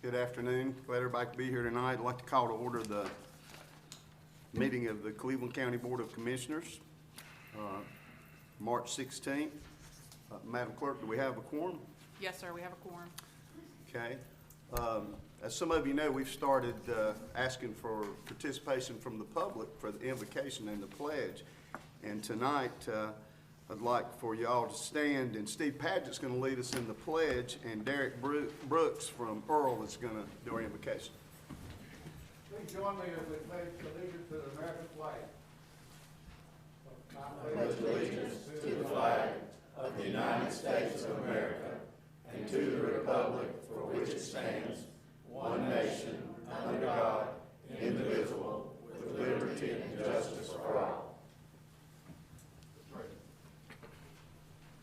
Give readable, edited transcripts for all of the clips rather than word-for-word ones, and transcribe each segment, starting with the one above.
Good afternoon. Glad everybody could be here tonight. I'd like to call to order the meeting of the Cleveland County Board of Commissioners, March 16th. Madam Clerk, do we have a quorum? Yes, sir, we have a quorum. Okay. As some of you know, we've started asking for participation from the public for the invocation and the pledge. And tonight, I'd like for y'all to stand, and Steve Padgett's going to lead us in the pledge, and Derek Brooks from Earl is going to do our invocation. Please join me as we pledge allegiance to the American flag. I pledge allegiance to the flag of the United States of America and to the republic for which it stands, one nation, under God, indivisible, with liberty and justice for all.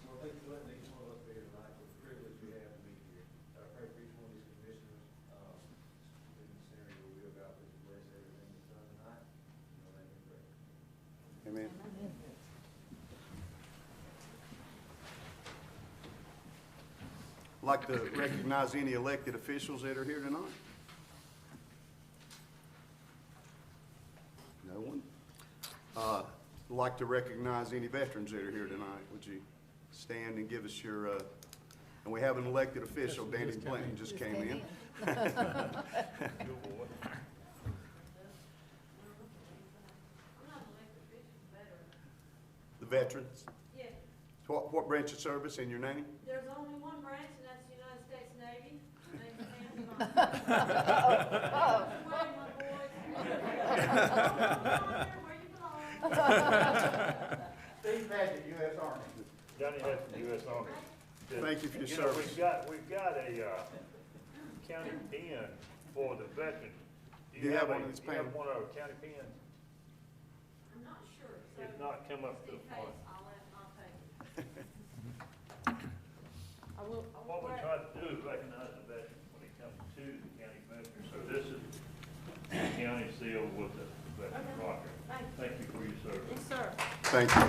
Well, thank you for letting each one of us be here tonight. It's a privilege we have to be here. I pray for each one of these commissioners. In the scenario will be about this, bless everything that's done tonight. In your name we pray. Amen. I'd like to recognize any elected officials that are here tonight. No one? I'd like to recognize any veterans that are here tonight. Would you stand and give us your, and we have an elected official, Danny Clinton just came in. The veterans? Yeah, What branch of service in your name? there's only one branch, and that's the United States Navy. Steve Padgett, U.S. Army. Johnny Hudson, U.S. Army. Thank you for your You know, service. we've got a county pen for the veterans. Do you have one of these Do you have pens? one of our county pens? I'm not sure. So If not, come up to the Steve front. Hayes, I'll take it. What we try to do is recognize the veterans when it comes to the county veterans. So this is the county seal with the veteran rocker. Thank you for your service. Yes, sir. Thank you.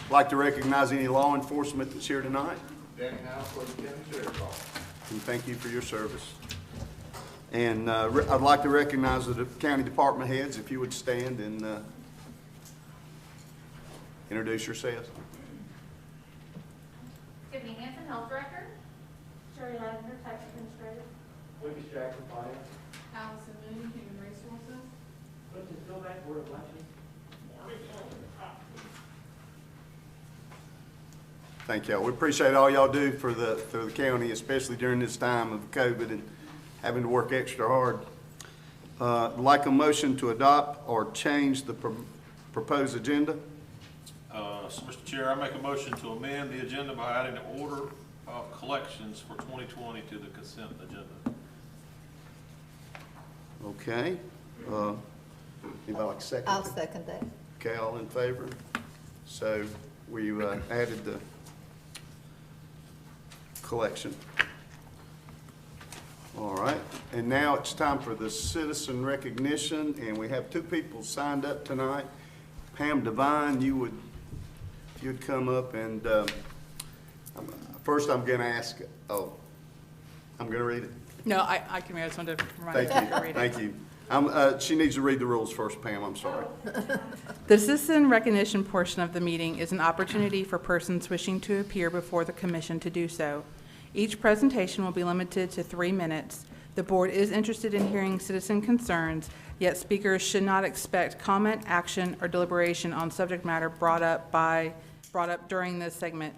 I'd like to recognize any law enforcement that's here tonight, Danny House, for the county sheriff's office. and thank you for your service. And I'd like to recognize the county department heads, if you would stand and introduce yourselves. Tiffany Hansen, Health Director. Sherry Lavender, Tax Administrator. Lucas Jackson, Finance. Allison Mooney, Human Resources. Let's just go back to where it was. Thank y'all. We appreciate all y'all do for the county, especially during this time of COVID and having to work extra hard. I'd like a motion to adopt or change the proposed agenda. So, Mr. Chair, I make a motion to amend the agenda by adding the order of collections for 2020 to the consent agenda. Okay. Anybody like a second? I'll second that. Okay, all in favor? So we added the collection. All right, and now it's time for the citizen recognition, and we have two people signed up tonight. Pam Devine, if you'd come up and, first I'm gonna ask, I'm gonna read it. No, I can read it. I just wanted to remind you Thank to you, read it. thank you. She needs to read the rules first, Pam, I'm sorry. The citizen recognition portion of the meeting is an opportunity for persons wishing to appear before the commission to do so. Each presentation will be limited to 3 minutes. The board is interested in hearing citizen concerns, yet speakers should not expect comment, action, or deliberation on subject matter brought up during this segment.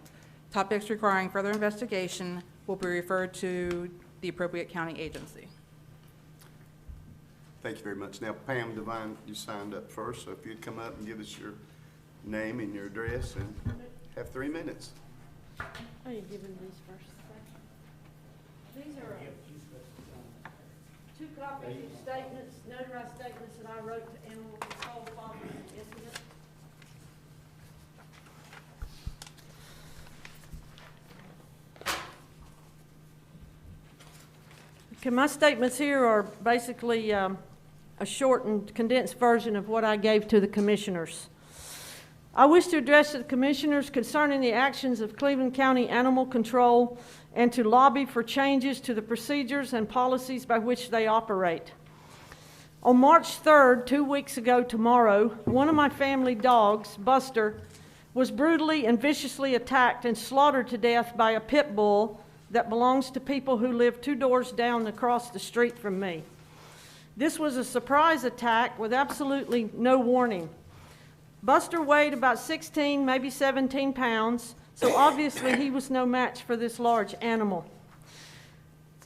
Topics requiring further investigation will be referred to the appropriate county agency. Thank you very much. Now, Pam Devine, you signed up first, so if you'd come up and give us your name and your address and have 3 minutes. Are you giving these first? These are two copies of statements, notarized statements that I wrote to animal control following the incident. Okay, my statements here are basically a shortened, condensed version of what I gave to the commissioners. I wish to address the Commissioners concerning the actions of Cleveland County Animal Control and to lobby for changes to the procedures and policies by which they operate. On March 3rd, 2 weeks ago tomorrow, one of my family dogs, Buster, was brutally and viciously attacked and slaughtered to death by a pit bull that belongs to people who live 2 doors down across the street from me. This was a surprise attack with absolutely no warning. Buster weighed about 16, maybe 17 pounds, so obviously he was no match for this large animal.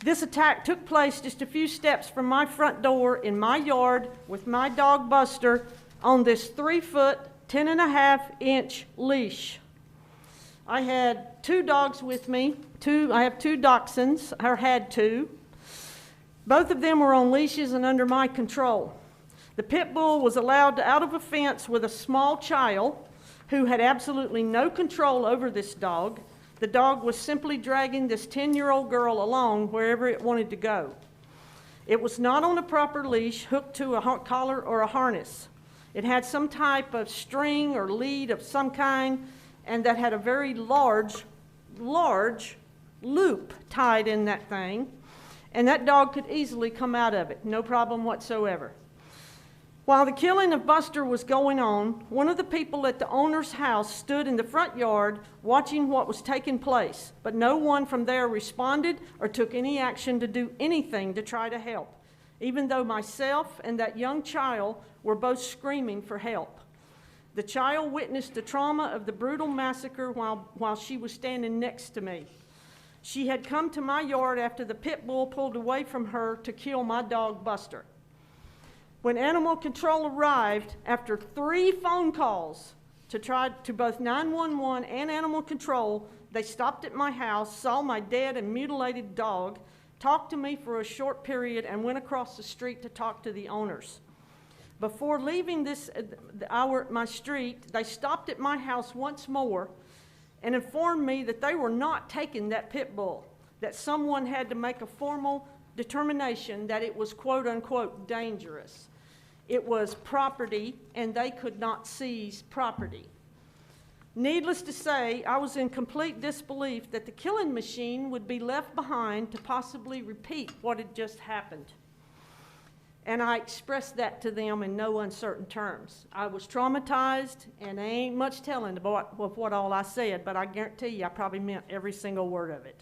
This attack took place just a few steps from my front door in my yard with my dog Buster on this 3-foot, 10.5-inch leash. I had 2 dogs with me. I have 2 dachshunds, or had 2. Both of them were on leashes and under my control. The pit bull was allowed out of a fence with a small child who had absolutely no control over this dog. The dog was simply dragging this 10-year-old girl along wherever it wanted to go. It was not on a proper leash hooked to a collar or a harness. It had some type of string or lead of some kind, and that had a very large loop tied in that thing, and that dog could easily come out of it, no problem whatsoever. While the killing of Buster was going on, one of the people at the owner's house stood in the front yard watching what was taking place, but no one from there responded or took any action to do anything to try to help, even though myself and that young child were both screaming for help. The child witnessed the trauma of the brutal massacre while she was standing next to me. She had come to my yard after the pit bull pulled away from her to kill my dog Buster. When Animal Control arrived, after 3 phone calls to both 911 and Animal Control, they stopped at my house, saw my dead and mutilated dog, talked to me for a short period, and went across the street to talk to the owners. Before leaving my street, they stopped at my house once more and informed me that they were not taking that pit bull, that someone had to make a formal determination that it was quote unquote dangerous. It was property and they could not seize property. Needless to say, I was in complete disbelief that the killing machine would be left behind to possibly repeat what had just happened. And I expressed that to them in no uncertain terms. I was traumatized, and there ain't much telling of what all I said, but I guarantee you I probably meant every single word of it.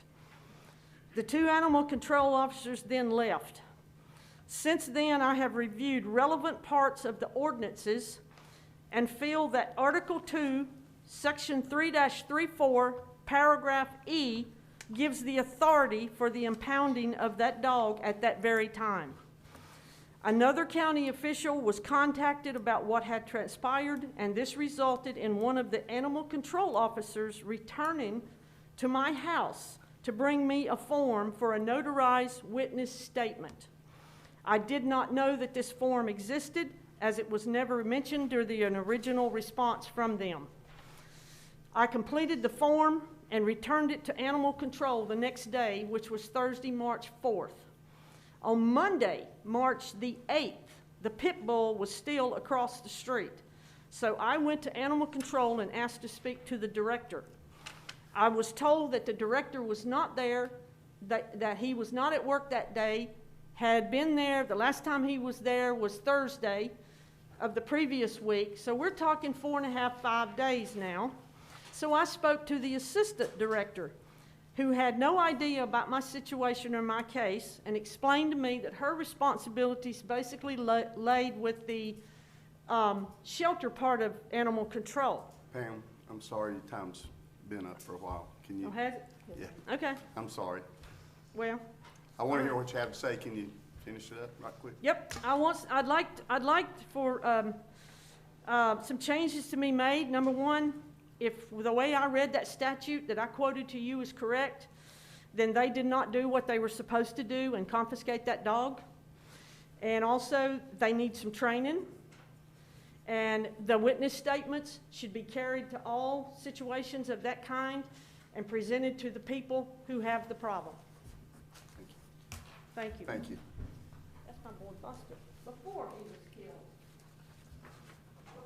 The 2 animal control officers then left. Since then, I have reviewed relevant parts of the ordinances and feel that Article 2, Section 3-34, Paragraph E, gives the authority for the impounding of that dog at that very time. Another county official was contacted about what had transpired, and this resulted in one of the animal control officers returning to my house to bring me a form for a notarized witness statement. I did not know that this form existed, as it was never mentioned during an original response from them. I completed the form and returned it to Animal Control the next day, which was Thursday, March 4th. On Monday, March the 8th, the pit bull was still across the street. So I went to Animal Control and asked to speak to the director. I was told that the director was not there, that he was not at work that day, had been there, the last time he was there was Thursday of the previous week. So we're talking 4.5, 5 days now. So I spoke to the assistant director, who had no idea about my situation or my case, and explained to me that her responsibilities basically laid with the shelter part of animal control. Pam, I'm sorry, your time's been up for a while. Can you? Oh, has it? Yeah. Okay, I'm sorry. well, I want to hear what you have to say. Can you finish it up right quick? yep, I'd like for some changes to be made. Number one, if the way I read that statute that I quoted to you is correct, then they did not do what they were supposed to do and confiscate that dog. And also, they need some training. And the witness statements should be carried to all situations of that kind and presented to the people who have the problem. Thank you. Thank you. That's my boy Buster, before he was killed.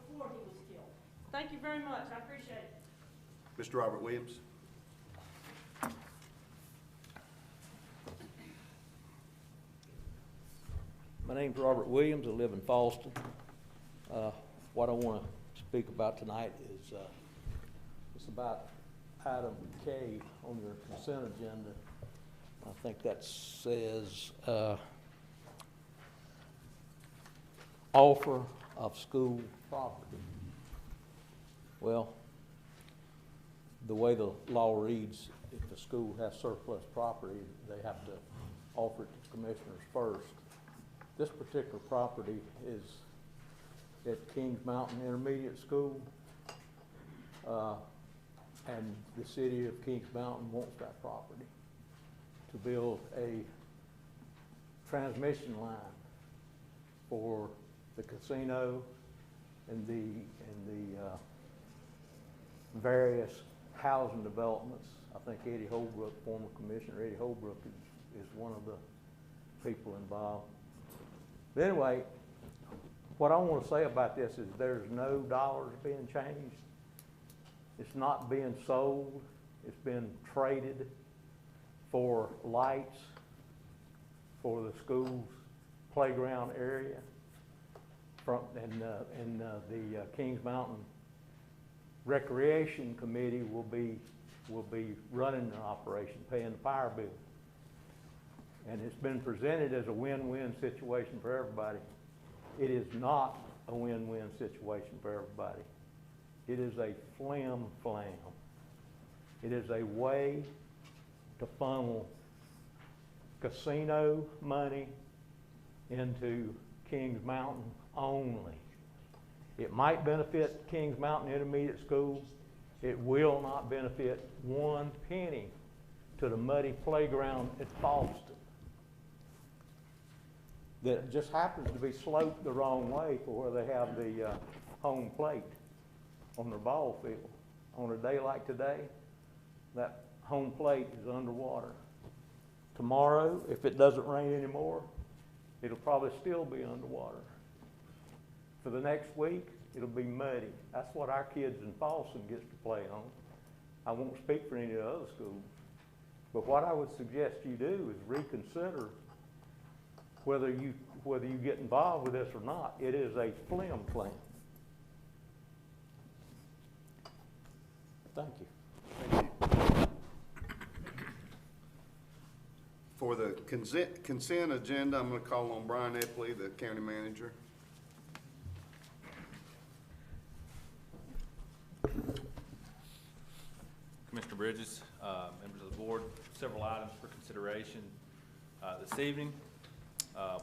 Before he was killed. Thank you very much, I appreciate it. Mr. Robert Williams. My name's Robert Williams. I live in Falston. What I want to speak about tonight is it's about item K on your consent agenda. I think that says offer of school property. Well, the way the law reads, if the school has surplus property, they have to offer it to commissioners first. This particular property is at Kings Mountain Intermediate School, and the city of Kings Mountain wants that property to build a transmission line for the casino and the various housing developments. I think Eddie Holbrook, former commissioner Eddie Holbrook, is one of the people involved. But anyway, what I want to say about this is there's no dollars being changed. It's not being sold. It's been traded for lights for the school's playground area. And the Kings Mountain Recreation Committee will be running the operation, paying the power bill. And it's been presented as a win-win situation for everybody. It is not a win-win situation for everybody. It is a flim-flam. It is a way to funnel casino money into Kings Mountain only. It might benefit Kings Mountain Intermediate School. It will not benefit one penny to the muddy playground at Falston that just happens to be sloped the wrong way for where they have the home plate on their ball field. On a day like today, that home plate is underwater. Tomorrow, if it doesn't rain anymore, it'll probably still be underwater. For the next week, it'll be muddy. That's what our kids in Falston gets to play on. I won't speak for any of the other schools. But what I would suggest you do is reconsider whether you get involved with this or not. It is a flim-flam. Thank you. Thank you. For the consent agenda, I'm going to call on Brian Epley, the county manager. Commissioner Bridges, members of the board, several items for consideration this evening.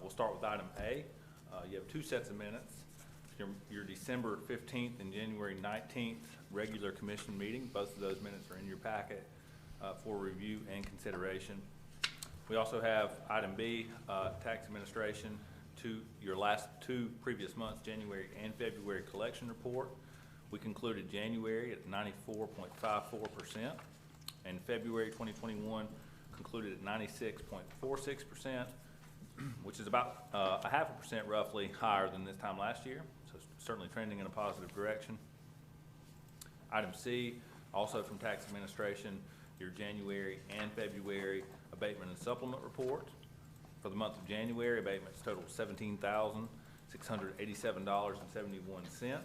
We'll start with item A. You have two sets of minutes. Your December 15th and January 19th regular commission meeting. Both of those minutes are in your packet for review and consideration. We also have item B, tax administration, your last two previous months, January and February collection report. We concluded January at 94.54%, and February 2021 concluded at 96.46%, which is about a 0.5% roughly higher than this time last year, so certainly trending in a positive direction. Item C, also from tax administration, your January and February abatement and supplement report. For the month of January, abatements totaled $17,687.71.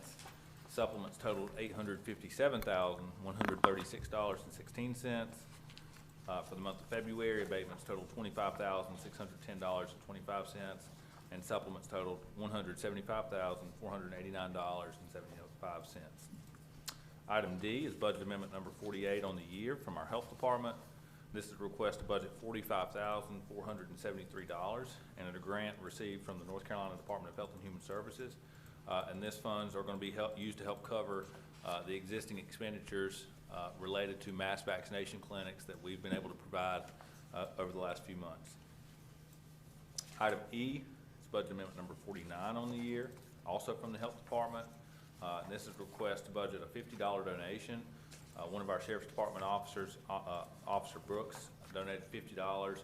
Supplements totaled $857,136.16. For the month of February, abatements totaled $25,610.25, and supplements totaled $175,489.75. Item D is budget amendment number 48 on the year from our health department. This is a request to budget $45,473 and a grant received from the North Carolina Department of Health and Human Services. And this funds are going to be used to help cover the existing expenditures related to mass vaccination clinics that we've been able to provide over the last few months. Item E is budget amendment number 49 on the year, also from the health department. And this is a request to budget a $50 donation. One of our Sheriff's Department officers, Officer Brooks, donated $50 to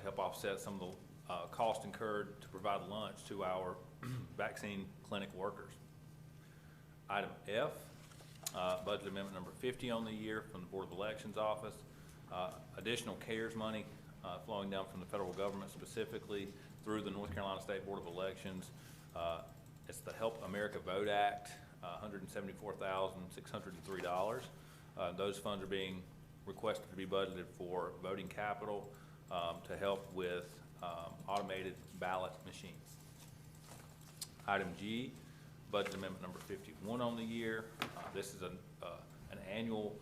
help offset some of the cost incurred to provide lunch to our vaccine clinic workers. Item F Budget amendment number 50 on the year from the Board of Elections Office. Additional CARES money flowing down from the federal government, specifically through the North Carolina State Board of Elections. It's the Help America Vote Act, $174,603. Those funds are being requested to be budgeted for voting capital to help with automated ballot machines. Item G, budget amendment number 51 on the year. This is an annual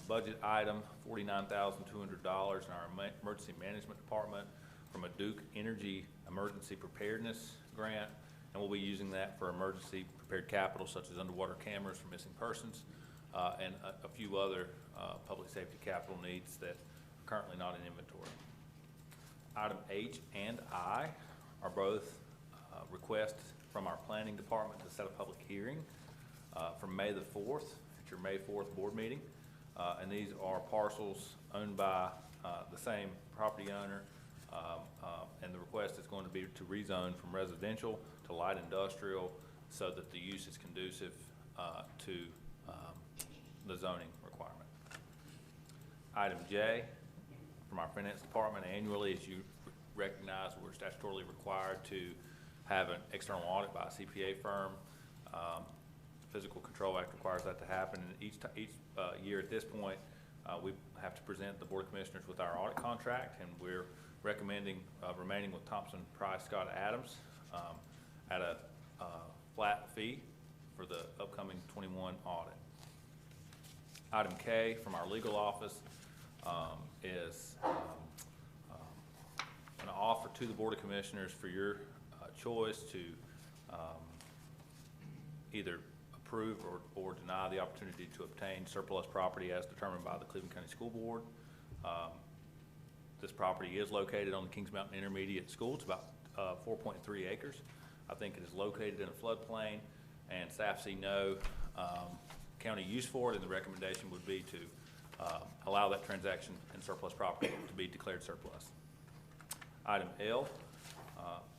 budget item, $49,200 in our emergency management department from a Duke Energy Emergency Preparedness Grant, and we'll be using that for emergency prepared capital such as underwater cameras for missing persons and a few other public safety capital needs that are currently not in inventory. Item H and I are both requests from our planning department to set a public hearing from May the 4th at your May 4th board meeting. And these are parcels owned by the same property owner. And the request is going to be to rezone from residential to light industrial so that the use is conducive to the zoning requirement. Item J, from our finance department, annually, as you recognize, we're statutorily required to have an external audit by a CPA firm. Physical Control Act requires that to happen, and each year at this point, we have to present the Board of Commissioners with our audit contract, and we're recommending remaining with Thompson, Price, Scott, Adams at a flat fee for the upcoming 21 audit. Item K from our legal office is an offer to the Board of Commissioners for your choice to either approve or deny the opportunity to obtain surplus property as determined by the Cleveland County School Board. This property is located on the Kings Mountain Intermediate School. It's about 4.3 acres. I think it is located in a floodplain, and staff see no county use for it, and the recommendation would be to allow that transaction and surplus property to be declared surplus. Item L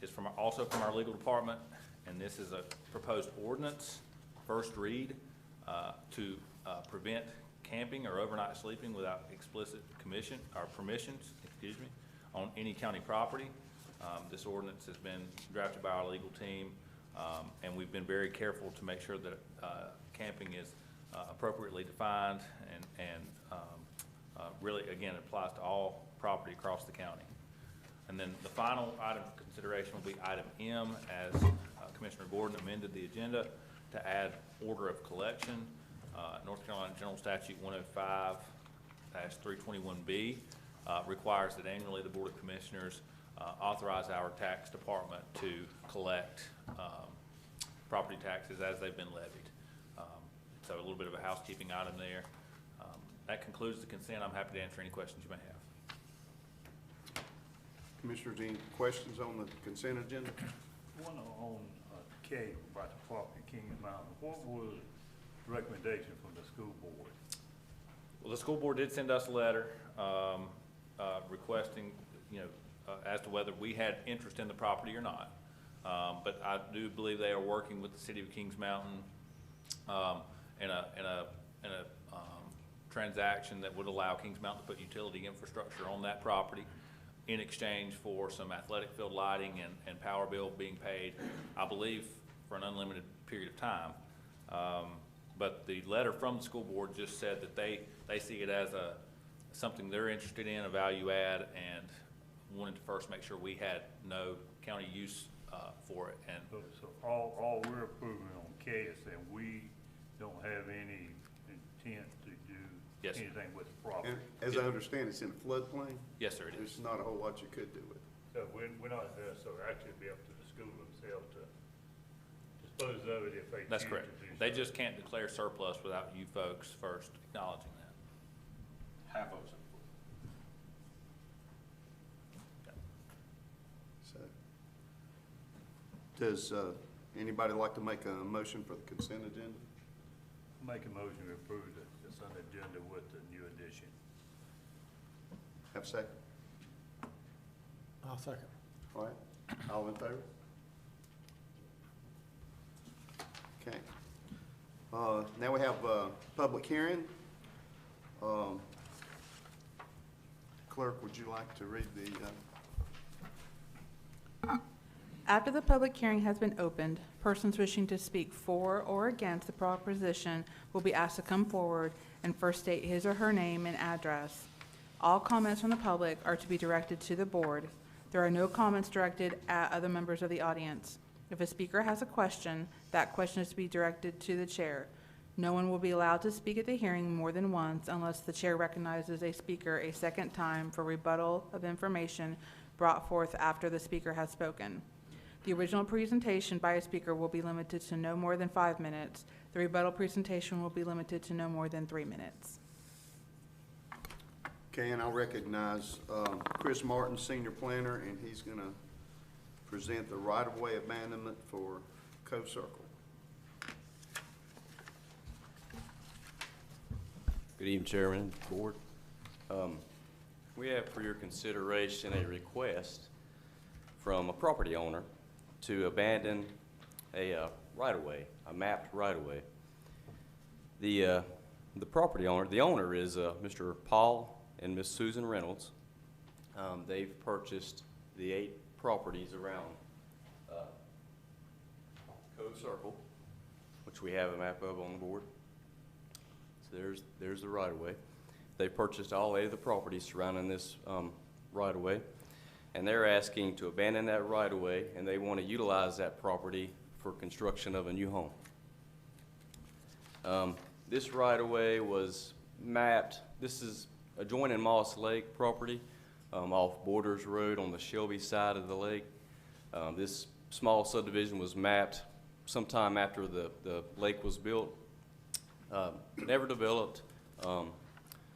is also from our legal department, and this is a proposed ordinance, first read, to prevent camping or overnight sleeping without explicit permissions, on any county property. This ordinance has been drafted by our legal team, and we've been very careful to make sure that camping is appropriately defined and really, again, it applies to all property across the county. And then the final item for consideration will be item M, as Commissioner Gordon amended the agenda to add order of collection. North Carolina General Statute 105-321B requires that annually the Board of Commissioners authorize our tax department to collect property taxes as they've been levied. So a little bit of a housekeeping item there. That concludes the consent. I'm happy to answer any questions you may have. Commissioners, any questions on the consent agenda? One on K, about the property in Kings Mountain. What was the recommendation from the school board? Well, the school board did send us a letter requesting, as to whether we had interest in the property or not. But I do believe they are working with the city of Kings Mountain in a transaction that would allow Kings Mountain to put utility infrastructure on that property in exchange for some athletic field lighting and power bill being paid, I believe, for an unlimited period of time. But the letter from the school board just said that they see it as something they're interested in, a value add, and wanted to first make sure we had no county use for it. And So all we're approving on K is that we don't have any intent to do Yes, sir. anything with the property. And as I understand, it's in a floodplain. yes, sir, it is. There's not a whole lot you could do with it. So we're not there, so actually it'd be up to the school themselves to dispose of it if they That's choose correct. to do so. They just can't declare surplus without you folks first acknowledging that. Half of us. So, does anybody like to make a motion for the consent agenda? Make a motion to approve the consent agenda with the new addition. Have a second? I'll second. All right, all in favor? Okay. Now we have a public hearing. Clerk, would you like to read the, After the public hearing has been opened, persons wishing to speak for or against the proposition will be asked to come forward and first state his or her name and address. All comments from the public are to be directed to the board. There are no comments directed at other members of the audience. If a speaker has a question, that question is to be directed to the chair. No one will be allowed to speak at the hearing more than once unless the chair recognizes a speaker a second time for rebuttal of information brought forth after the speaker has spoken. The original presentation by a speaker will be limited to no more than 5 minutes. The rebuttal presentation will be limited to no more than 3 minutes. okay, and I'll recognize Chris Martin, Senior Planner, and he's going to present the right-of-way abandonment for Cove Circle. Good evening, Chairman, Board. We have for your consideration a request from a property owner to abandon a right-of-way, a mapped right-of-way. The property owner, the owner is Mr. Paul and Miss Susan Reynolds. They've purchased the 8 properties around Cove Circle, which we have a map of on the board. So there's the right-of-way. They purchased all 8 of the properties surrounding this right-of-way, and they're asking to abandon that right-of-way, and they want to utilize that property for construction of a new home. This right-of-way was mapped. This is adjoining Moss Lake property off Borders Road on the Shelby side of the lake. This small subdivision was mapped sometime after the lake was built. Never developed.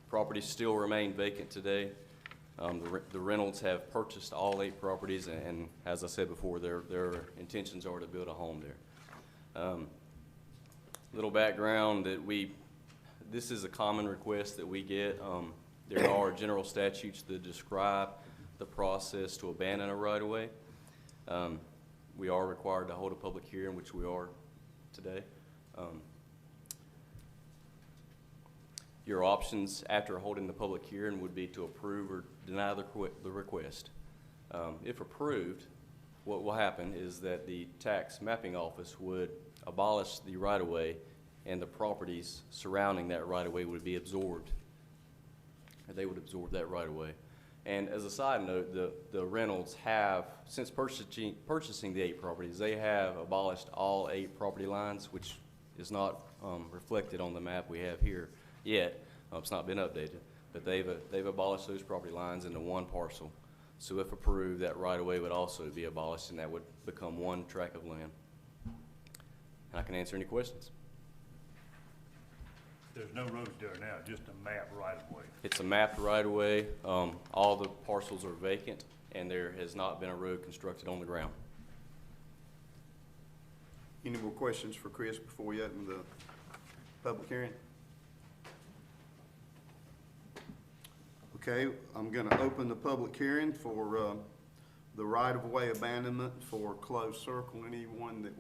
Properties still remain vacant today. The Reynolds have purchased all 8 properties, and as I said before, their intentions are to build a home there. Little background that this is a common request that we get. There are general statutes that describe the process to abandon a right-of-way. We are required to hold a public hearing, which we are today. Your options after holding the public hearing would be to approve or deny the request. If approved, what will happen is that the tax mapping office would abolish the right-of-way, and the properties surrounding that right-of-way would be absorbed. They would absorb that right-of-way. And as a side note, the Reynolds have, since purchasing the 8 properties, they have abolished all 8 property lines, which is not reflected on the map we have here yet. It's not been updated, but they've abolished those property lines into one parcel. So if approved, that right-of-way would also be abolished, and that would become one tract of land. And I can answer any questions. There's no roads there now, just a map right-of-way. It's a mapped right-of-way. All the parcels are vacant, and there has not been a road constructed on the ground. Any more questions for Chris before we open the public hearing? Okay, I'm going to open the public hearing for the right-of-way abandonment for Cove Circle. Anyone that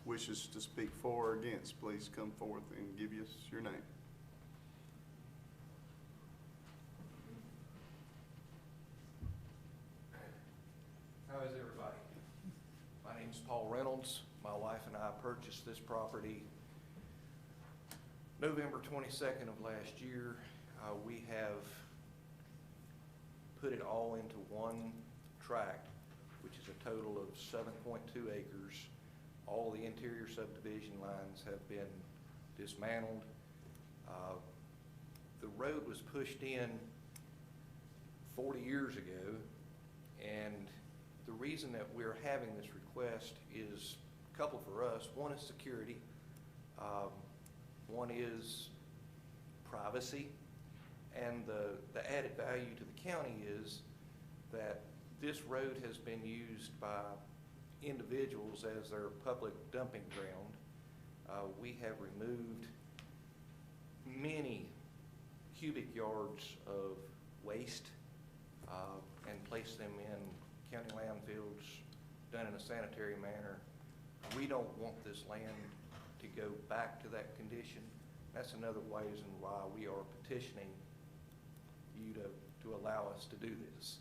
wishes to speak for or against, please come forth and give us your name. How is everybody? My name is Paul Reynolds. My wife and I purchased this property November 22nd of last year. We have put it all into one tract, which is a total of 7.2 acres. All the interior subdivision lines have been dismantled. The road was pushed in 40 years ago, and the reason that we're having this request is a couple for us. One is security. One is privacy. And the added value to the county is that this road has been used by individuals as their public dumping ground. We have removed many cubic yards of waste and placed them in county landfills, done in a sanitary manner. We don't want this land to go back to that condition. That's another reason why we are petitioning you to allow us to do this.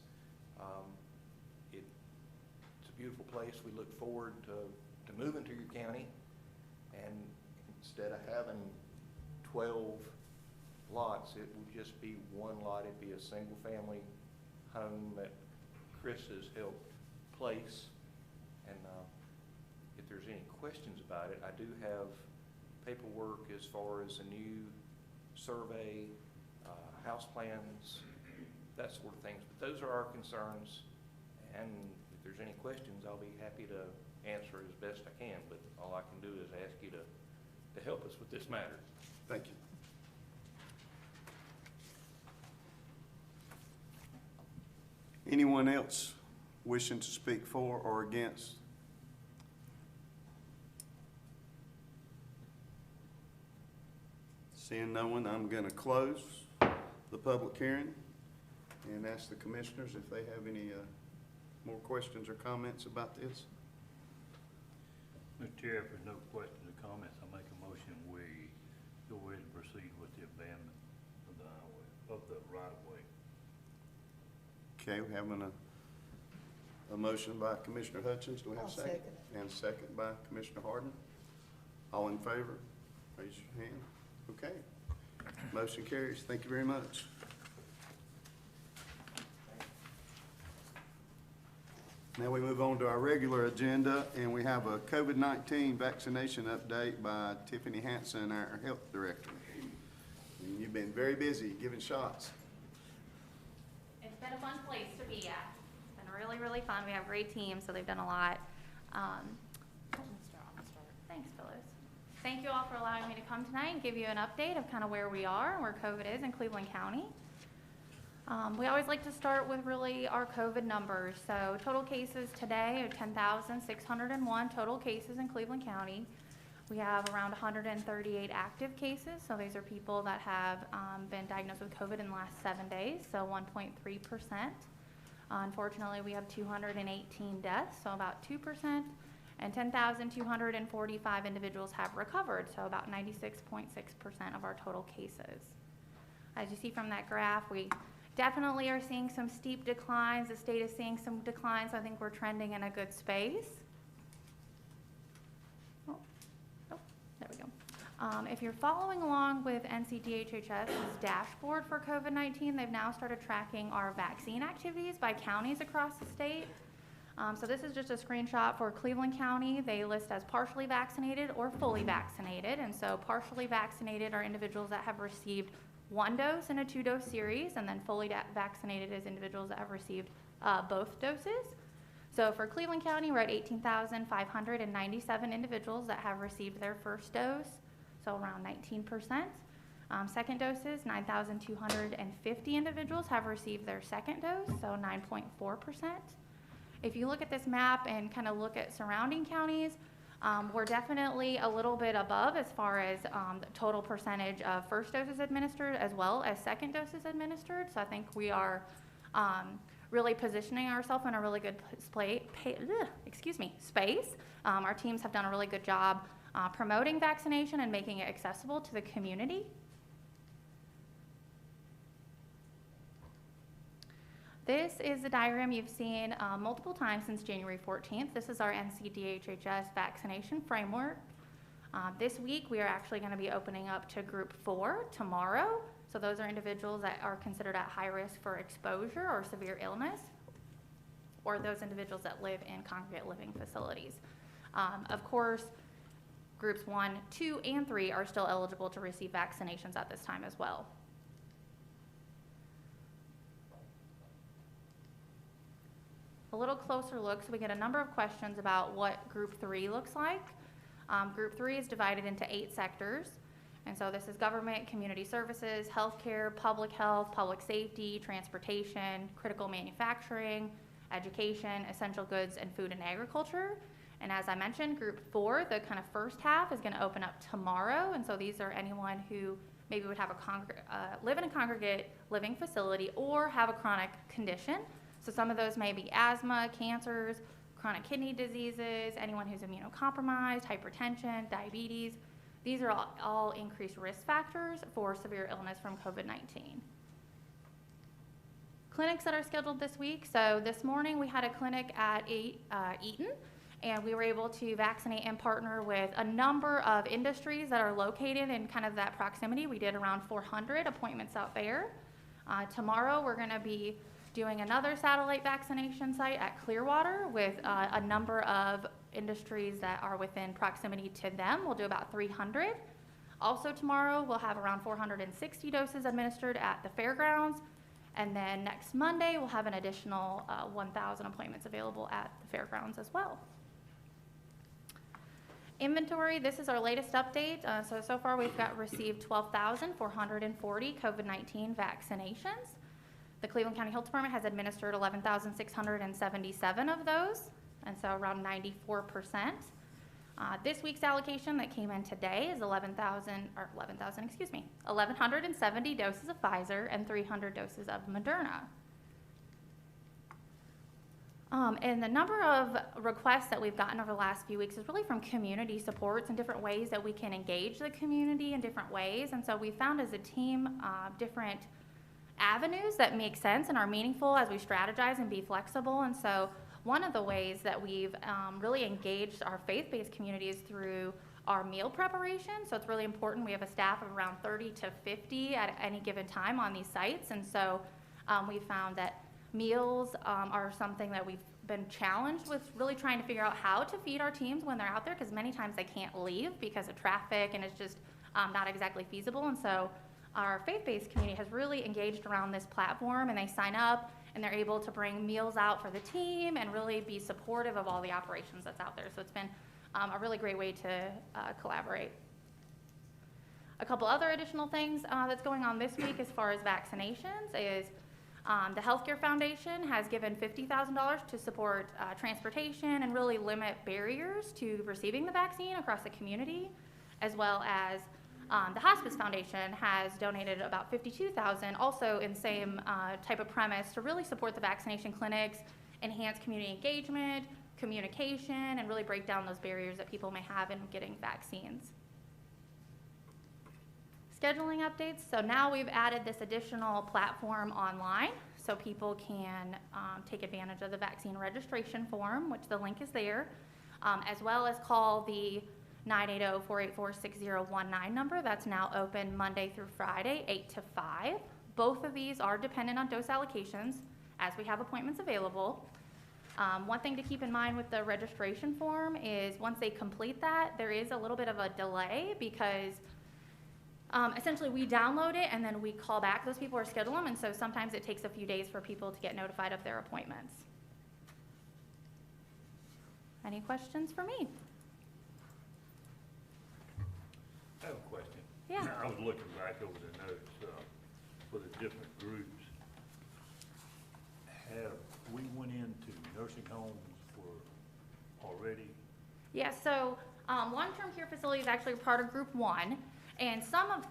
It's a beautiful place. We look forward to moving to your county, and instead of having 12 lots, it will just be one lot. It'd be a single-family home that Chris has helped place. And if there's any questions about it, I do have paperwork as far as a new survey, house plans, that sort of things. But those are our concerns, and if there's any questions, I'll be happy to answer as best I can. But all I can do is ask you to help us with this matter. Thank you. Anyone else wishing to speak for or against? Seeing no one, I'm going to close the public hearing and ask the commissioners if they have any more questions or comments about this. Mr. Chair, if there's no questions or comments, I make a motion we go ahead and proceed with the abandonment of the highway, of the right-of-way. Okay, we're having a motion by Commissioner Hutchins. Do we have a second? And a second by Commissioner Harden. All in favor, raise your hand. Okay. Motion carries. Thank you very much. Now we move on to our regular agenda, and we have a COVID-19 vaccination update by Tiffany Hansen, our health director. And you've been very busy giving shots. It's been a fun place to be at. It's been really, really fun. We have a great team, so they've done a lot. Thanks, Phyllis. Thank you all for allowing me to come tonight and give you an update of kind of where we are, where COVID is in Cleveland County. We always like to start with really our COVID numbers. So total cases today are 10,601 total cases in Cleveland County. We have around 138 active cases. So these are people that have been diagnosed with COVID in the last 7 days, so 1.3%. Unfortunately, we have 218 deaths, so about 2%. And 10,245 individuals have recovered, so about 96.6% of our total cases. As you see from that graph, we definitely are seeing some steep declines. The state is seeing some declines. I think we're trending in a good space. Oh, there we go. If you're following along with Ncdhhs's dashboard for COVID-19, they've now started tracking our vaccine activities by counties across the state. So this is just a screenshot for Cleveland County. They list as partially vaccinated or fully vaccinated. And so partially vaccinated are individuals that have received 1 dose in a 2-dose series, and then fully vaccinated is individuals that have received both doses. So for Cleveland County, we're at 18,597 individuals that have received their first dose, so around 19%. Second doses, 9,250 individuals have received their second dose, so 9.4%. If you look at this map and kind of look at surrounding counties, we're definitely a little bit above as far as the total percentage of first doses administered as well as second doses administered. So I think we are really positioning ourselves in a really good space. Our teams have done a really good job promoting vaccination and making it accessible to the community. This is a diagram you've seen multiple times since January 14th. This is our Ncdhhs vaccination framework. This week, we are actually going to be opening up to Group 4 tomorrow. So those are individuals that are considered at high risk for exposure or severe illness, or those individuals that live in congregate living facilities. Of course, Groups 1, 2, and 3 are still eligible to receive vaccinations at this time as well. A little closer look, so we get a number of questions about what Group 3 looks like. Group 3 is divided into 8 sectors, and so this is government, community services, healthcare, public health, public safety, transportation, critical manufacturing, education, essential goods, and food and agriculture. And as I mentioned, Group 4, the kind of first half, is going to open up tomorrow, and so these are anyone who maybe would have live in a congregate living facility or have a chronic condition. So some of those may be asthma, cancers, chronic kidney diseases, anyone who's immunocompromised, hypertension, diabetes, These are all increased risk factors for severe illness from COVID-19. Clinics that are scheduled this week. So this morning we had a clinic at Eaton, and we were able to vaccinate and partner with a number of industries that are located in kind of that proximity. We did around 400 appointments out there. Tomorrow we're going to be doing another satellite vaccination site at Clearwater with a number of industries that are within proximity to them. We'll do about 300. Also tomorrow we'll have around 460 doses administered at the fairgrounds. And then next Monday, we'll have an additional 1,000 appointments available at the fairgrounds as well. Inventory, this is our latest update. So far we've received 12,440 COVID-19 vaccinations. The Cleveland County Health Department has administered 11,677 of those, and so around 94%. This week's allocation that came in today is 1,170 doses of Pfizer and 300 doses of Moderna. And the number of requests that we've gotten over the last few weeks is really from community supports and different ways that we can engage the community in different ways. And so we found as a team different avenues that make sense and are meaningful as we strategize and be flexible. And so one of the ways that we've really engaged our faith-based communities through our meal preparation. So it's really important. We have a staff of around 30 to 50 at any given time on these sites. And so we found that meals are something that we've been challenged with, really trying to figure out how to feed our teams when they're out there, because many times they can't leave because of traffic and it's just not exactly feasible. And so our faith-based community has really engaged around this platform, and they sign up and they're able to bring meals out for the team and really be supportive of all the operations that's out there. So it's been a really great way to collaborate. A couple other additional things that's going on this week as far as vaccinations is the Healthcare Foundation has given $50,000 to support transportation and really limit barriers to receiving the vaccine across the community, as well as the Hospice Foundation has donated about $52,000, also in the same type of premise, to really support the vaccination clinics, enhance community engagement, communication, and really break down those barriers that people may have in getting vaccines. Scheduling updates. So now we've added this additional platform online so people can take advantage of the vaccine registration form, which the link is there, as well as call the 980-484-6019 number. That's now open Monday through Friday, 8 to 5. Both of these are dependent on dose allocations as we have appointments available. One thing to keep in mind with the registration form is once they complete that, there is a little bit of a delay because essentially we download it and then we call back those people or schedule them, and so sometimes it takes a few days for people to get notified of their appointments. Any questions for me? I have a question. Yeah. I was looking back over the notes for the different groups. Have we went into nursing homes for already? Yeah, so long-term care facility is actually part of Group 1, and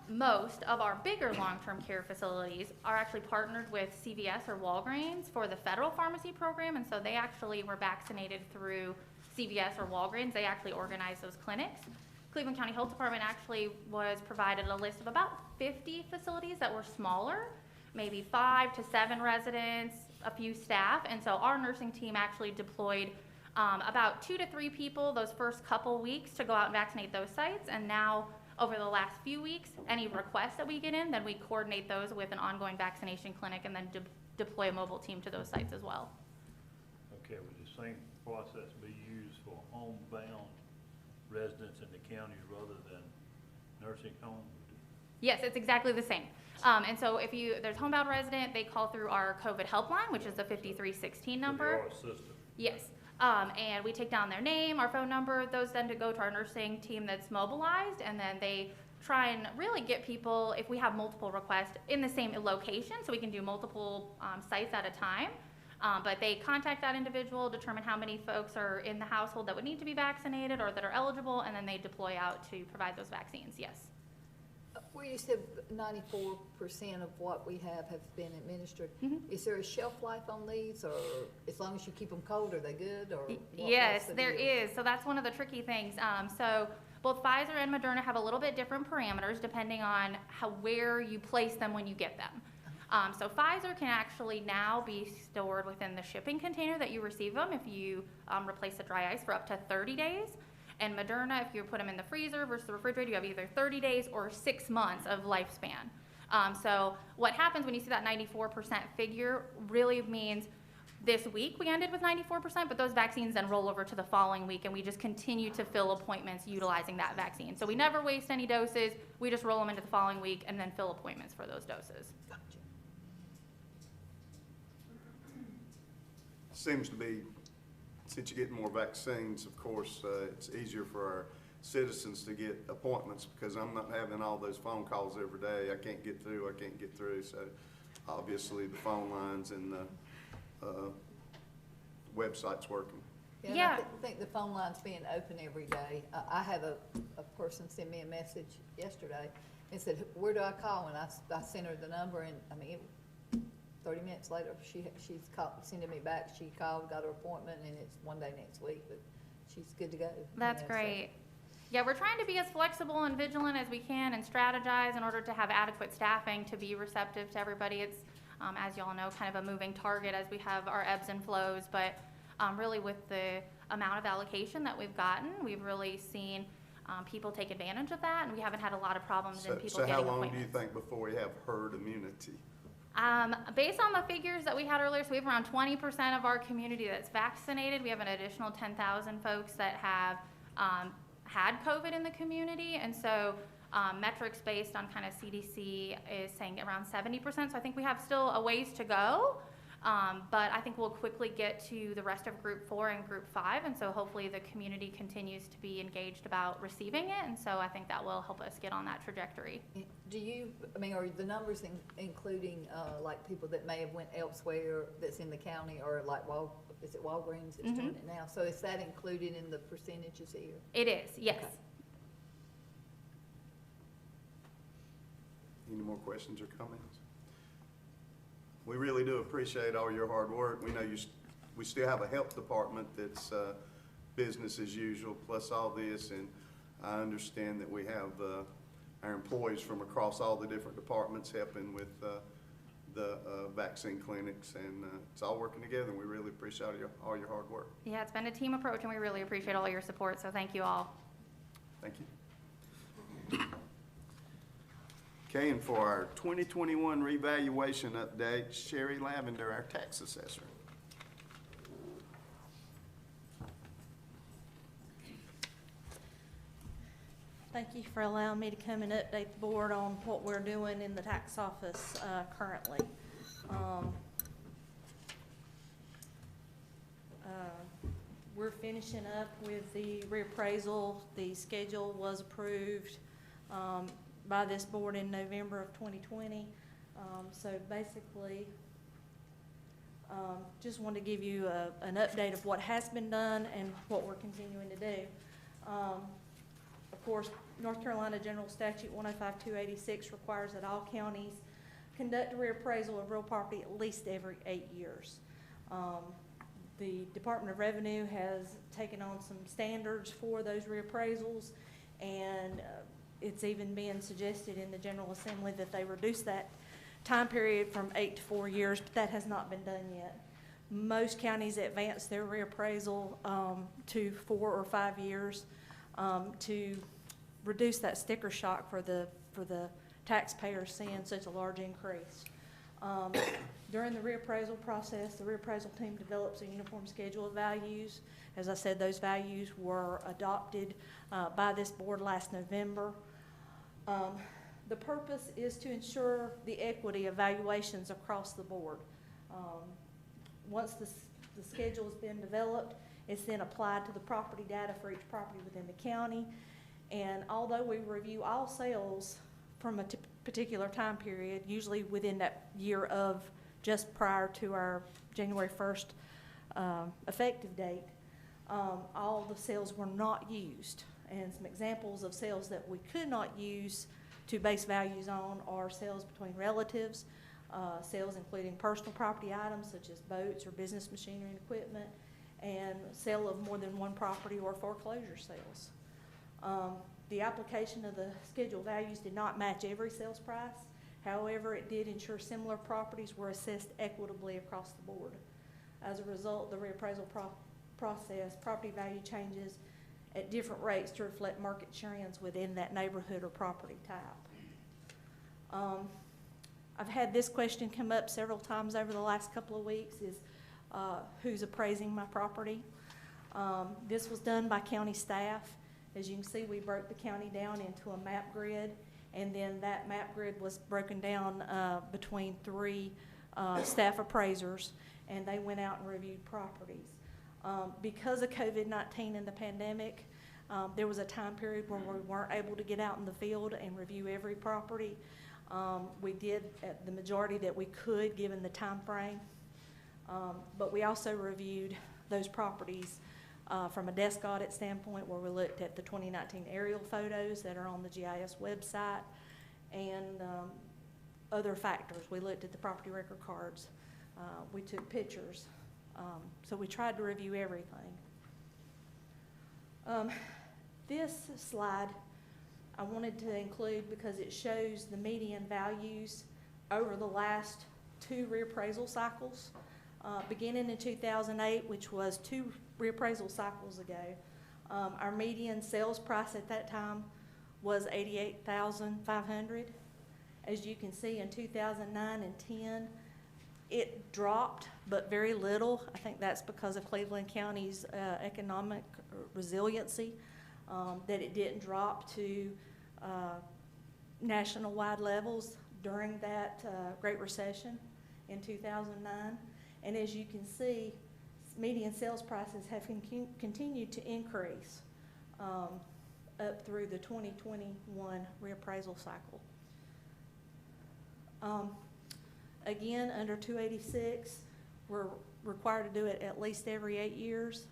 most of our bigger long-term care facilities are actually partnered with CVS or Walgreens for the federal pharmacy program, and so they actually were vaccinated through CVS or Walgreens. They actually organize those clinics. Cleveland County Health Department actually was provided a list of about 50 facilities that were smaller, maybe 5 to 7 residents, a few staff, and so our nursing team actually deployed about 2 to 3 people those first couple weeks to go out and vaccinate those sites, and now over the last few weeks, any requests that we get in, then we coordinate those with an ongoing vaccination clinic and then deploy a mobile team to those sites as well. Okay, would the same process be used for homebound residents in the county rather than nursing homes? Yes, it's exactly the same. And so if there's homebound resident, they call through our COVID helpline, which is the 5316 number. So they are assisted. Yes. And we take down their name, our phone number, those then to go to our nursing team that's mobilized, and then they try and really get people, if we have multiple requests, in the same location, so we can do multiple sites at a time. But they contact that individual, determine how many folks are in the household that would need to be vaccinated or that are eligible, and then they deploy out to provide those vaccines, yes. Well, you said 94% of what we have been administered. Mm-hmm. Is there a shelf life on these, or as long as you keep them cold, are they good? Or Yes, there is. So that's one of the tricky things. So Both Pfizer and Moderna have a little bit different parameters depending on where you place them when you get them. So Pfizer can actually now be stored within the shipping container that you receive them if you replace the dry ice for up to 30 days. And Moderna, if you put them in the freezer versus the refrigerator, you have either 30 days or 6 months of lifespan. So what happens when you see that 94% figure really means this week we ended with 94%, but those vaccines then roll over to the following week, and we just continue to fill appointments utilizing that vaccine. So we never waste any doses. We just roll them into the following week and then fill appointments for those doses. Seems to be, since you're getting more vaccines, of course, it's easier for our citizens to get appointments because I'm not having all those phone calls every day. I can't get through, So obviously the phone lines and the website's working. Yeah. I think the phone line's being open every day. I had a person send me a message yesterday and said, where do I call? And I sent her the number, and I mean, 30 minutes later, she's sending me back. She called, got her appointment, and it's one day next week, but she's good to go. That's great. Yeah, we're trying to be as flexible and vigilant as we can and strategize in order to have adequate staffing to be receptive to everybody. It's, as y'all know, kind of a moving target as we have our ebbs and flows, but really with the amount of allocation that we've gotten, we've really seen people take advantage of that, and we haven't had a lot of problems in people getting appointments. So how long do you think before we have herd immunity? Based on the figures that we had earlier, so we have around 20% of our community that's vaccinated. We have an additional 10,000 folks that have had COVID in the community, and so metrics based on kind of CDC is saying around 70%. So I think we have still a ways to go, but I think we'll quickly get to the rest of Group 4 and Group 5, and so hopefully the community continues to be engaged about receiving it, and so I think that will help us get on that trajectory. Do you, I mean, are the numbers including like people that may have went elsewhere that's in the county, or like is it Walgreens that's doing it now? So is that included in the percentages here? It is, yes. Okay. Any more questions or comments? We really do appreciate all your hard work. We know we still have a health department that's business as usual, plus all this, and I understand that we have our employees from across all the different departments helping with the vaccine clinics, and it's all working together, and we really appreciate all your hard work. Yeah, it's been a team approach, and we really appreciate all your support, so thank you all. Thank you. Okay, and for our 2021 revaluation update, Sherry Lavender, our tax assessor. Thank you for allowing me to come and update the board on what we're doing in the tax office currently. We're finishing up with the reappraisal. The schedule was approved by this board in November of 2020. So basically, just wanted to give you an update of what has been done and what we're continuing to do. Of course, North Carolina General Statute 105-286 requires that all counties conduct a reappraisal of real property at least every 8 years. The Department of Revenue has taken on some standards for those reappraisals, and it's even being suggested in the General Assembly that they reduce that time period from 8 to 4 years, but that has not been done yet. Most counties advance their reappraisal to 4 or 5 years to reduce that sticker shock for the taxpayers seeing such a large increase. During the reappraisal process, the reappraisal team develops a uniform schedule of values. As I said, those values were adopted by this board last November. The purpose is to ensure the equity of valuations across the board. Once the schedule has been developed, it's then applied to the property data for each property within the county. And although we review all sales from a particular time period, usually within that year of just prior to our January 1st effective date, all the sales were not used. And some examples of sales that we could not use to base values on are sales between relatives, sales including personal property items such as boats or business machinery and equipment, and sale of more than one property or foreclosure sales. The application of the schedule values did not match every sales price. However, it did ensure similar properties were assessed equitably across the board. As a result, the reappraisal process, property value changes at different rates to reflect market trends within that neighborhood or property type. I've had this question come up several times over the last couple of weeks, is who's appraising my property? This was done by county staff. As you can see, we broke the county down into a map grid, and then that map grid was broken down between 3 staff appraisers, and they went out and reviewed properties. Because of COVID-19 and the pandemic, there was a time period where we weren't able to get out in the field and review every property. We did at the majority that we could given the time frame, but we also reviewed those properties from a desk audit standpoint, where we looked at the 2019 aerial photos that are on the GIS website and other factors. We looked at the property record cards. We took pictures. So we tried to review everything. This slide I wanted to include because it shows the median values over the last 2 reappraisal cycles. Beginning in 2008, which was 2 reappraisal cycles ago, our median sales price at that time was $88,500. As you can see, in 2009 and 10, it dropped, but very little. I think that's because of Cleveland County's economic resiliency, that it didn't drop to national-wide levels during that Great Recession in 2009. And as you can see, median sales prices have continued to increase up through the 2021 reappraisal cycle. Again, under 286, we're required to do it at least every 8 years.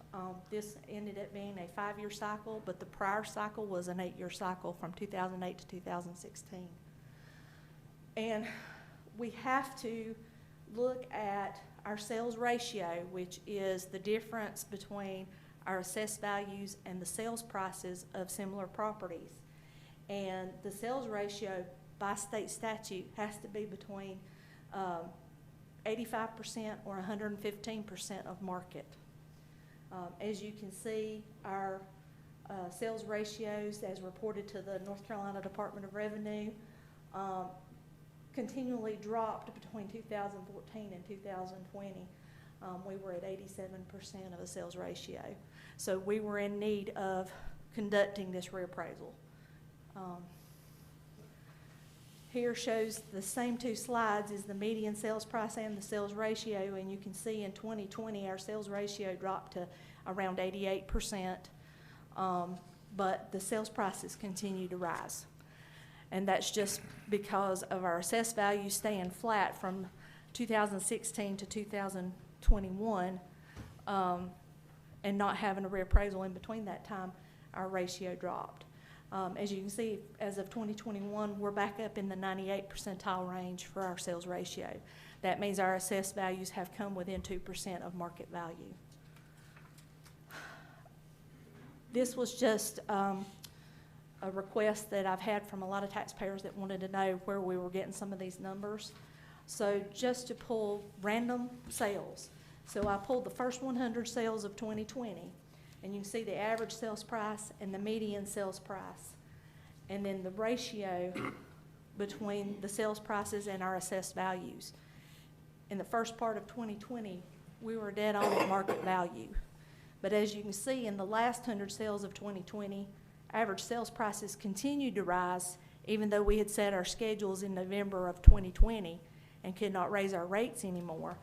This ended up being a 5-year cycle, but the prior cycle was an 8-year cycle from 2008 to 2016. And we have to look at our sales ratio, which is the difference between our assessed values and the sales prices of similar properties. And the sales ratio by state statute has to be between 85% or 115% of market. As you can see, our sales ratios as reported to the North Carolina Department of Revenue continually dropped between 2014 and 2020. We were at 87% of a sales ratio. So we were in need of conducting this reappraisal. Here shows the same 2 slides is the median sales price and the sales ratio, and you can see in 2020 our sales ratio dropped to around 88%, but the sales prices continue to rise. And that's just because of our assessed value staying flat from 2016 to 2021, and not having a reappraisal in between that time, our ratio dropped. As you can see, as of 2021, we're back up in the 98th percentile range for our sales ratio. That means our assessed values have come within 2% of market value. This was just a request that I've had from a lot of taxpayers that wanted to know where we were getting some of these numbers. So just to pull random sales. So I pulled the first 100 sales of 2020. And you can see the average sales price and the median sales price. And then the ratio between the sales prices and our assessed values. In the first part of 2020, we were dead on at market value. But as you can see, in the last 100 sales of 2020, average sales prices continued to rise, even though we had set our schedules in November of 2020 and could not raise our rates anymore.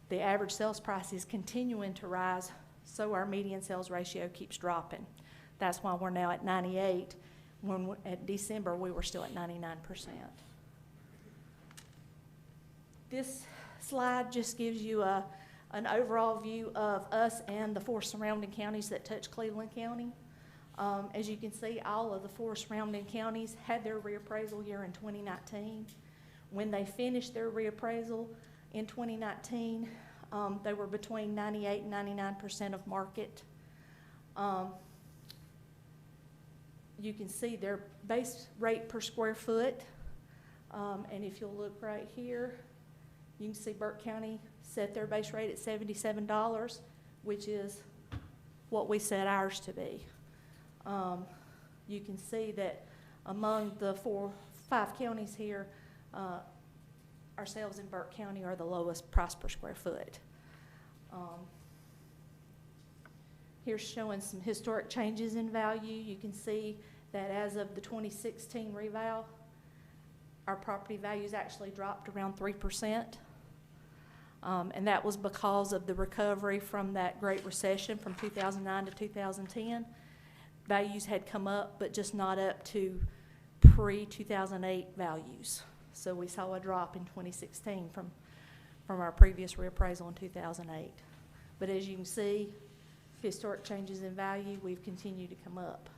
The average sales price is continuing to rise, so our median sales ratio keeps dropping. That's why we're now at 98, when at December we were still at 99%. This slide just gives you an overall view of us and the 4 surrounding counties that touch Cleveland County. As you can see, all of the 4 surrounding counties had their reappraisal year in 2019. When they finished their reappraisal in 2019, they were between 98 and 99% of market. you can see their base rate per square foot. And if you'll look right here, you can see Burke County set their base rate at $77, which is what we set ours to be. You can see that among the 5 counties here, ourselves in Burke County are the lowest price per square foot. Here's showing some historic changes in value. You can see that as of the 2016 reval, our property values actually dropped around 3%. And that was because of the recovery from that Great Recession from 2009 to 2010. Values had come up, but just not up to pre-2008 values. So we saw a drop in 2016 from our previous reappraisal in 2008. But as you can see, historic changes in value, we've continued to come up.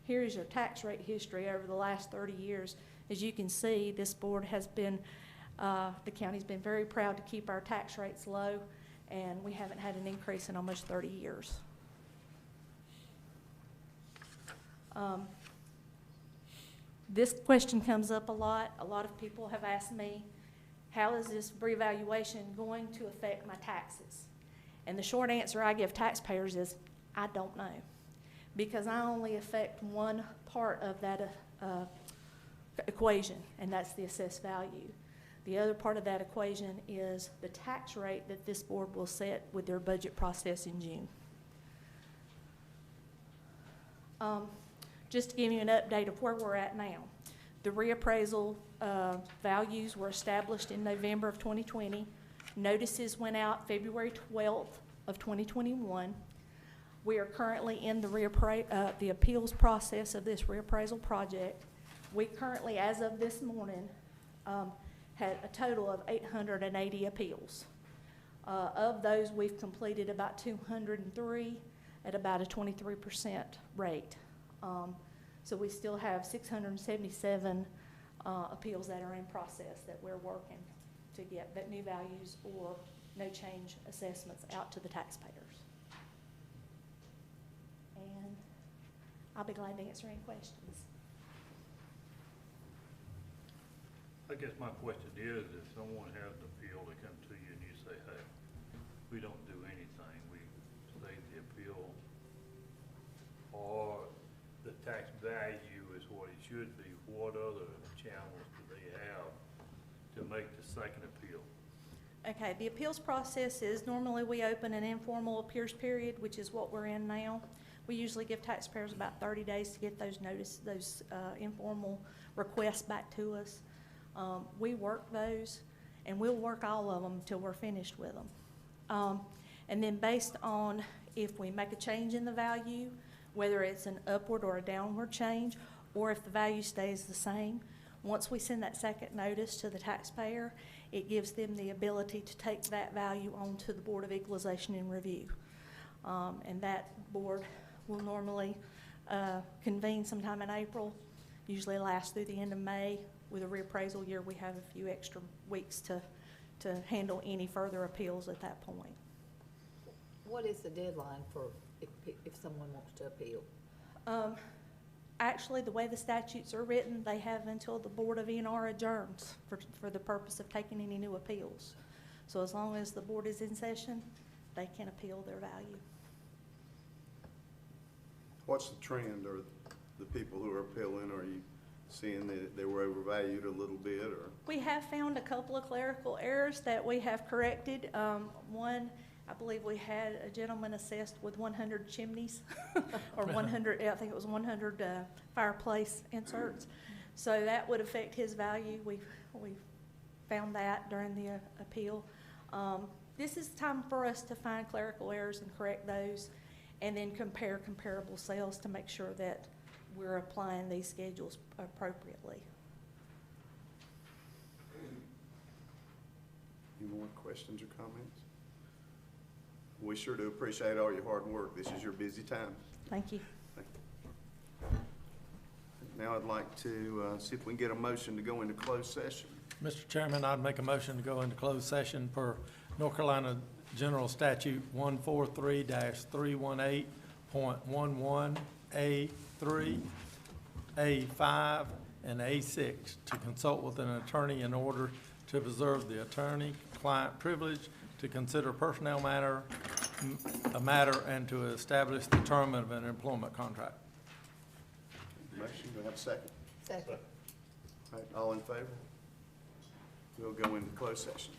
Here is your tax rate history over the last 30 years. As you can see, this board has been, the county's been very proud to keep our tax rates low, and we haven't had an increase in almost 30 years. This question comes up a lot. A lot of people have asked me, how is this revaluation going to affect my taxes? And the short answer I give taxpayers is, I don't know. Because I only affect one part of that equation, and that's the assessed value. The other part of that equation is the tax rate that this board will set with their budget process in June. Just to give you an update of where we're at now. The reappraisal values were established in November of 2020. Notices went out February 12th of 2021. We are currently in the appeals process of this reappraisal project. We currently, as of this morning, had a total of 880 appeals. Of those, we've completed about 203 at about a 23% rate. So we still have 677 appeals that are in process that we're working to get that new values or no change assessments out to the taxpayers. And I'll be glad to answer any questions. I guess my question is, if someone has an appeal, they come to you and you say, hey, we don't do anything, we state the appeal, or the tax value is what it should be, what other channels do they have to make the second appeal? Okay, the appeals process is normally we open an informal appeals period, which is what we're in now. We usually give taxpayers about 30 days to get those informal requests back to us. We work those, and we'll work all of them until we're finished with them. And then based on if we make a change in the value, whether it's an upward or a downward change, or if the value stays the same, once we send that second notice to the taxpayer, it gives them the ability to take that value on to the Board of Equalization and Review. And that board will normally convene sometime in April, usually lasts through the end of May. With a reappraisal year, we have a few extra weeks to handle any further appeals at that point. What is the deadline for if someone wants to appeal? Actually, the way the statutes are written, they have until the Board of ENR adjourns for the purpose of taking any new appeals. So as long as the board is in session, they can appeal their value. What's the trend? Are the people who are appealing, are you seeing that they were overvalued a little bit, or? We have found a couple of clerical errors that we have corrected. One, I believe we had a gentleman assessed with 100 chimneys, or 100, I think it was 100 fireplace inserts. So that would affect his value. We found that during the appeal. This is time for us to find clerical errors and correct those, and then compare comparable sales to make sure that we're applying these schedules appropriately. Any more questions or comments? We sure do appreciate all your hard work. This is your busy time. Thank you. Thank you. Now I'd like to see if we can get a motion to go into closed session. Mr. Chairman, I'd make a motion to go into closed session per North Carolina General Statute 143-318.11 A3, A5, and A6 to consult with an attorney in order to preserve the attorney-client privilege, to consider personnel matter, and to establish the term of an employment contract. Motion, do I have a second? Second. All right, all in favor? We'll go into closed session.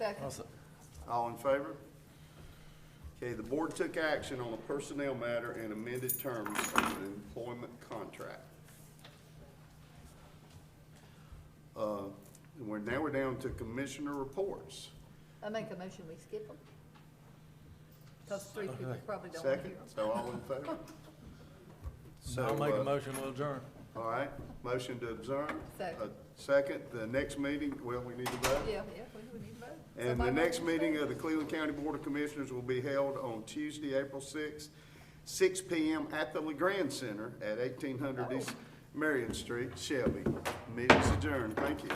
Second. All in favor? Okay, the board took action on a personnel matter and amended terms of the employment contract. Now we're down to commissioner reports. I make a motion, we skip them. Because three people probably don't want to Second, hear them. so all in favor? So, I'll make a motion, we'll adjourn. All right, motion to adjourn. Second. Second, the next meeting, well, we need to vote. Yeah, we need to vote. And the Somebody next vote for meeting that? of the Cleveland County Board of Commissioners will be held on Tuesday, April 6th, 6 p.m. at the LeGrand Center at 1800 East Marion Street, Shelby. Meeting's adjourned. Thank you.